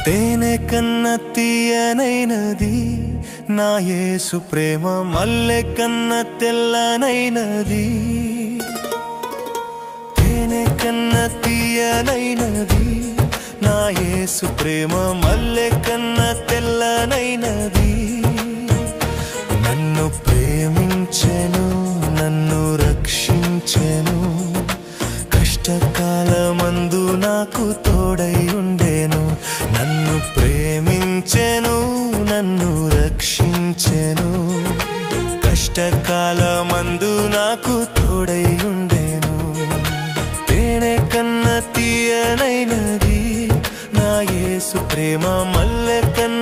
తేనె కన్న తీయనైనది నా యేసు ప్రేమ, మల్లె కన్న తెల్లనైనది. తేనె కన్న తీయనైనది నా యేసు ప్రేమ, మల్లె కన్న తెల్లనైనది. నన్ను ప్రేమించెను, నన్ను రక్షించెను, కష్టకాలమందు నాకు తోడై ఉండెను. నన్ను ప్రేమించెను, నన్ను రక్షించెను, కష్టకాలమందు నాకు తోడై ఉండెను. తేనె కన్న తీయనైనది నా యేసు ప్రేమ, మల్లె కన్న